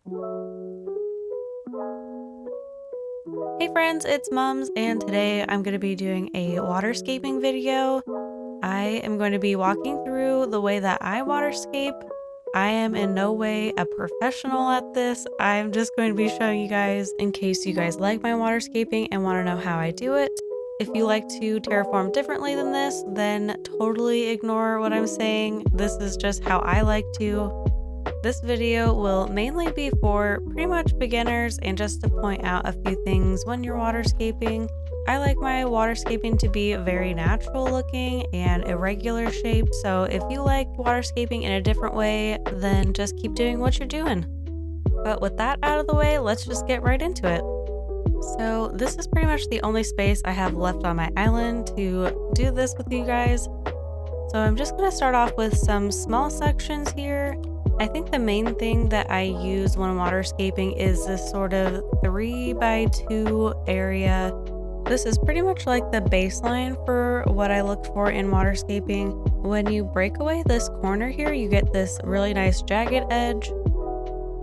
Hey friends, it's Mums, and today I'm going to be doing a waterscaping video. I am going to be walking through the way that I waterscape. I am in no way a professional at this. I'm just going to be showing you guys in case you guys like my waterscaping and want to know how I do it. If you like to terraform differently than this, then totally ignore what I'm saying. This is just how I like to. This video will mainly be for pretty much beginners and just to point out a few things when you're waterscaping. I like my waterscaping to be very natural looking and irregular shaped, so if you like waterscaping in a different way, then just keep doing what you're doing. But with that out of the way, let's just get right into it. So this is pretty much the only space I have left on my island to do this with you guys. So I'm just going to start off with some small sections here. I think the main thing that I use when waterscaping is this sort of 3x2 area. This is pretty much like the baseline for what I look for in waterscaping. When you break away this corner here, you get this really nice jagged edge.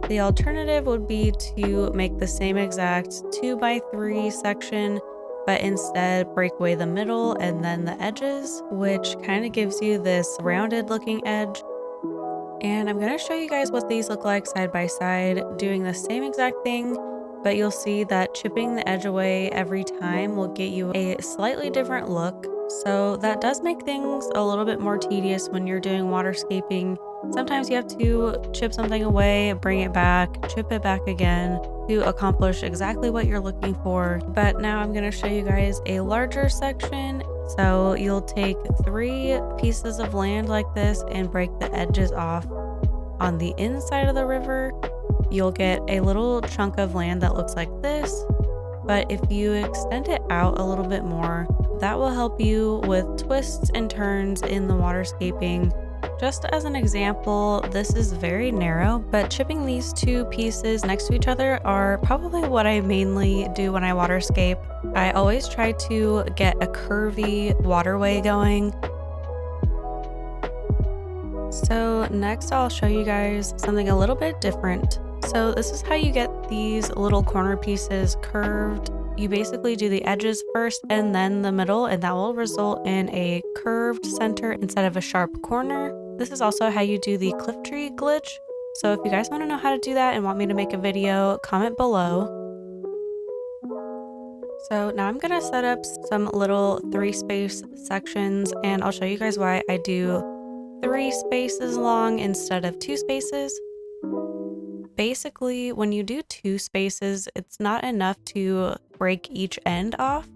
The alternative would be to make the same exact 2x3 section, but instead break away the middle and then the edges, which kind of gives you this rounded looking edge. And I'm going to show you guys what these look like side by side, doing the same exact thing, but you'll see that chipping the edge away every time will get you a slightly different look. So that does make things a little bit more tedious when you're doing waterscaping. Sometimes you have to chip something away, bring it back, chip it back again to accomplish exactly what you're looking for. But now I'm going to show you guys a larger section. So you'll take 3 pieces of land like this and break the edges off on the inside of the river. You'll get a little chunk of land that looks like this, but if you extend it out a little bit more, that will help you with twists and turns in the waterscaping. Just as an example, this is very narrow, but chipping these 2 pieces next to each other are probably what I mainly do when I waterscape. I always try to get a curvy waterway going. So next I'll show you guys something a little bit different. So this is how you get these little corner pieces curved. You basically do the edges first and then the middle, and that will result in a curved center instead of a sharp corner. This is also how you do the cliff tree glitch. So if you guys want to know how to do that and want me to make a video, comment below. So now I'm gonna set up some little 3-space sections, and I'll show you guys why I do 3 spaces long instead of 2 spaces. Basically, when you do 2 spaces, it's not enough to break each end off,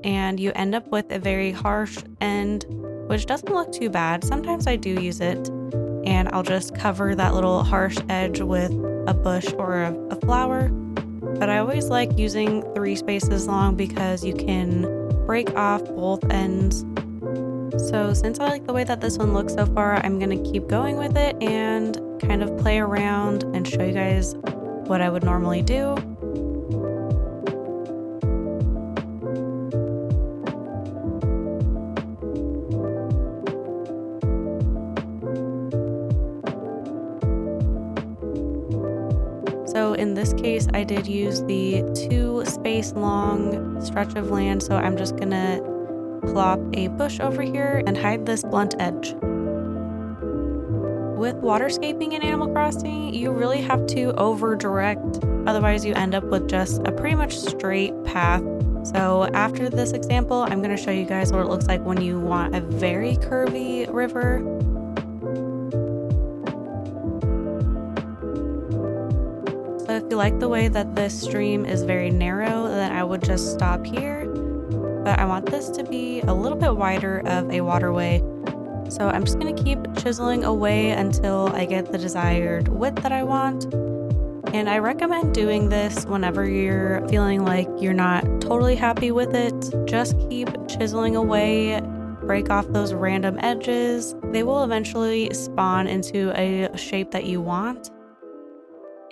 and you end up with a very harsh end, which doesn't look too bad. Sometimes I do use it, and I'll just cover that little harsh edge with a bush or a flower. But I always like using 3 spaces long because you can break off both ends. So since I like the way that this one looks so far, I'm going to keep going with it and kind of play around and show you guys what I would normally do. So in this case, I did use the 2 space long stretch of land, so I'm just gonna plop a bush over here and hide this blunt edge. With waterscaping in Animal Crossing, you really have to over direct, otherwise you end up with just a pretty much straight path. So after this example, I'm going to show you guys what it looks like when you want a very curvy river. So if you like the way that this stream is very narrow, then I would just stop here. But I want this to be a little bit wider of a waterway. So I'm just going to keep chiseling away until I get the desired width that I want. And I recommend doing this whenever you're feeling like you're not totally happy with it. Just keep chiseling away, break off those random edges. They will eventually spawn into a shape that you want.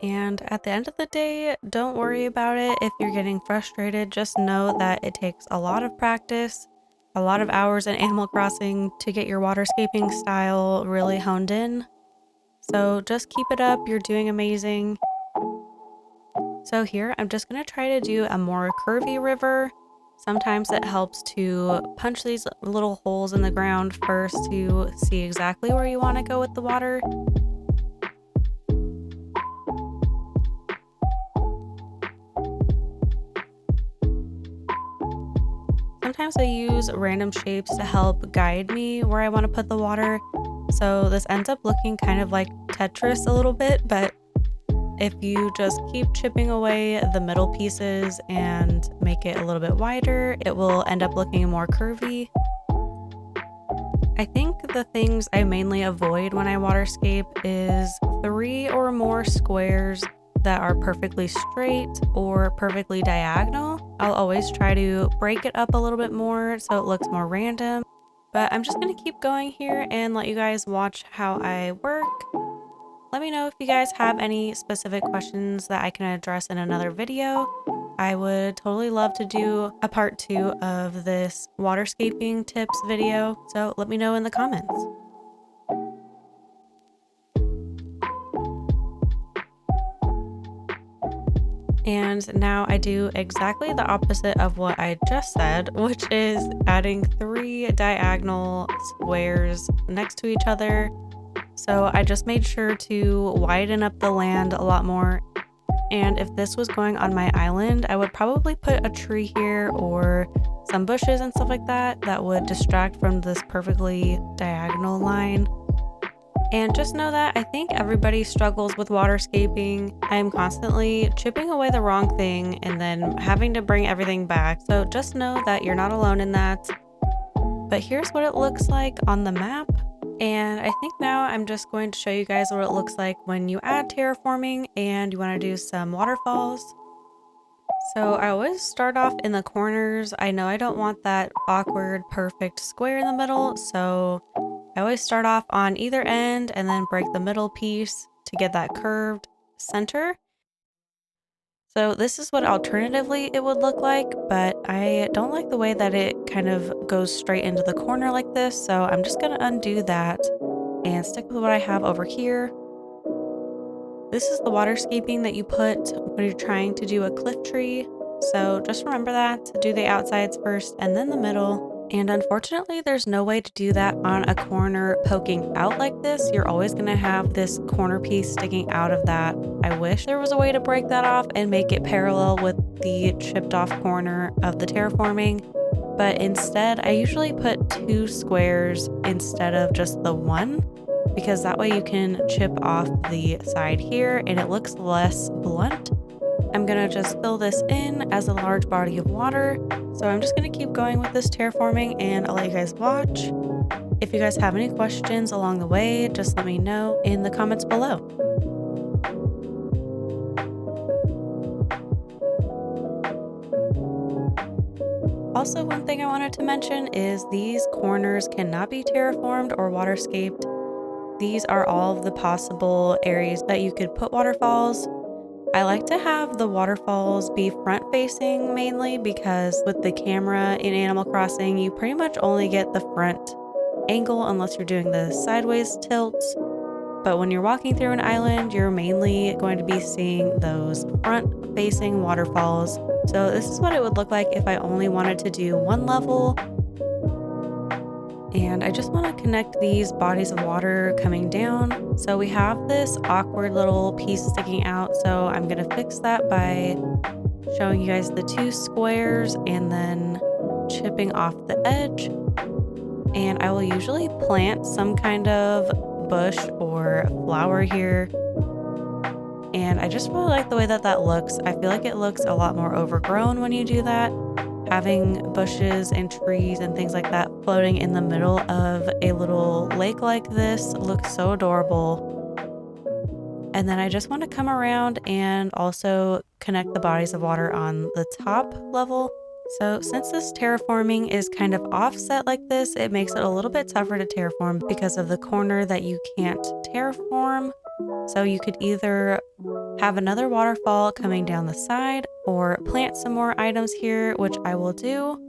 And at the end of the day, don't worry about it if you're getting frustrated. Just know that it takes a lot of practice, a lot of hours in Animal Crossing to get your waterscaping style really honed in. So just keep it up. You're doing amazing. So here, I'm just going to try to do a more curvy river. Sometimes it helps to punch these little holes in the ground first to see exactly where you want to go with the water. Sometimes I use random shapes to help guide me where I want to put the water. So this ends up looking kind of like Tetris a little bit, but if you just keep chipping away the middle pieces and make it a little bit wider, it will end up looking more curvy. I think the things I mainly avoid when I waterscape is 3 or more squares that are perfectly straight or perfectly diagonal. I'll always try to break it up a little bit more so it looks more random. But I'm just going to keep going here and let you guys watch how I work. Let me know if you guys have any specific questions that I can address in another video. I would totally love to do a part 2 of this waterscaping tips video, so let me know in the comments. And now I do exactly the opposite of what I just said, which is adding 3 diagonal squares next to each other. So I just made sure to widen up the land a lot more. And if this was going on my island, I would probably put a tree here or some bushes and stuff like that that would distract from this perfectly diagonal line. And just know that I think everybody struggles with waterscaping. I'm constantly chipping away the wrong thing and then having to bring everything back. So just know that you're not alone in that. But here's what it looks like on the map. And I think now I'm just going to show you guys what it looks like when you add terraforming and you want to do some waterfalls. So I always start off in the corners. I know I don't want that awkward, perfect square in the middle, so I always start off on either end and then break the middle piece to get that curved center. So this is what alternatively it would look like, but I don't like the way that it kind of goes straight into the corner like this, so I'm just going to undo that and stick with what I have over here. This is the waterscaping that you put when you're trying to do a cliff tree, so just remember that, do the outsides first and then the middle. And unfortunately, there's no way to do that on a corner poking out like this. You're always going to have this corner piece sticking out of that. I wish there was a way to break that off and make it parallel with the chipped off corner of the terraforming. But instead, I usually put 2 squares instead of just the 1, because that way you can chip off the side here and it looks less blunt. I'm gonna just fill this in as a large body of water. So I'm just gonna keep going with this terraforming and I'll let you guys watch. If you guys have any questions along the way, just let me know in the comments below. Also, one thing I wanted to mention is these corners cannot be terraformed or waterscaped. These are all of the possible areas that you could put waterfalls. I like to have the waterfalls be front facing mainly because with the camera in Animal Crossing, you pretty much only get the front angle unless you're doing the sideways tilts. But when you're walking through an island, you're mainly going to be seeing those front facing waterfalls. So this is what it would look like if I only wanted to do one level. And I just want to connect these bodies of water coming down. So we have this awkward little piece sticking out. So I'm going to fix that by showing you guys the 2 squares and then chipping off the edge. And I will usually plant some kind of bush or flower here. And I just really like the way that that looks. I feel like it looks a lot more overgrown when you do that. Having bushes and trees and things like that floating in the middle of a little lake like this looks so adorable. And then I just want to come around and also connect the bodies of water on the top level. So since this terraforming is kind of offset like this, it makes it a little bit tougher to terraform because of the corner that you can't terraform. So you could either have another waterfall coming down the side or plant some more items here, which I will do.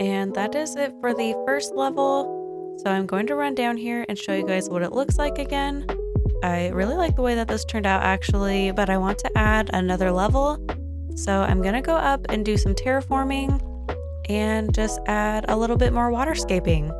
And that is it for the first level. So I'm going to run down here and show you guys what it looks like again. I really like the way that this turned out actually, but I want to add another level. So I'm gonna go up and do some terraforming and just add a little bit more waterscaping.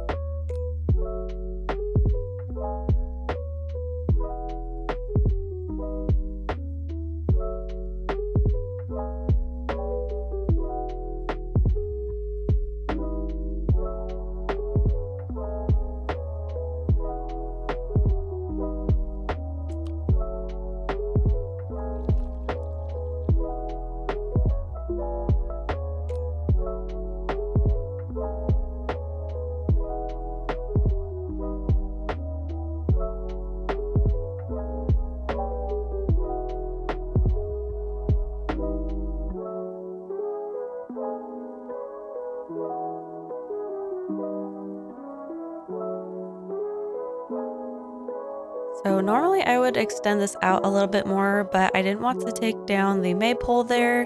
So normally I would extend this out a little bit more, but I didn't want to take down the maypole there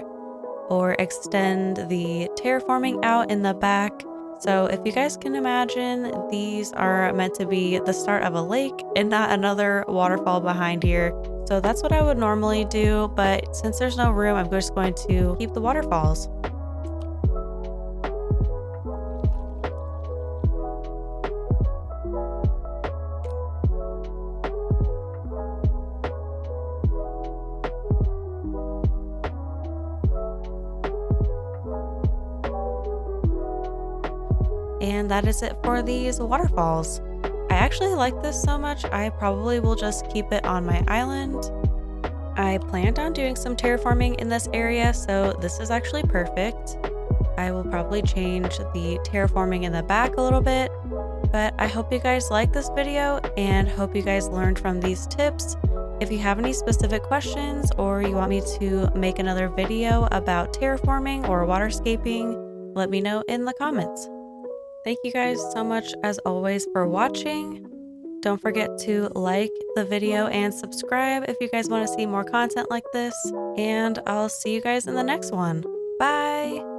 or extend the terraforming out in the back. So if you guys can imagine, these are meant to be the start of a lake and not another waterfall behind here. So that's what I would normally do, but since there's no room, I'm just going to keep the waterfalls. And that is it for these waterfalls. I actually like this so much, I probably will just keep it on my island. I planned on doing some terraforming in this area, so this is actually perfect. I will probably change the terraforming in the back a little bit, but I hope you guys like this video and hope you guys learned from these tips. If you have any specific questions or you want me to make another video about terraforming or waterscaping, let me know in the comments. Thank you guys so much as always for watching. Don't forget to like the video and subscribe if you guys want to see more content like this. And I'll see you guys in the next one. Bye!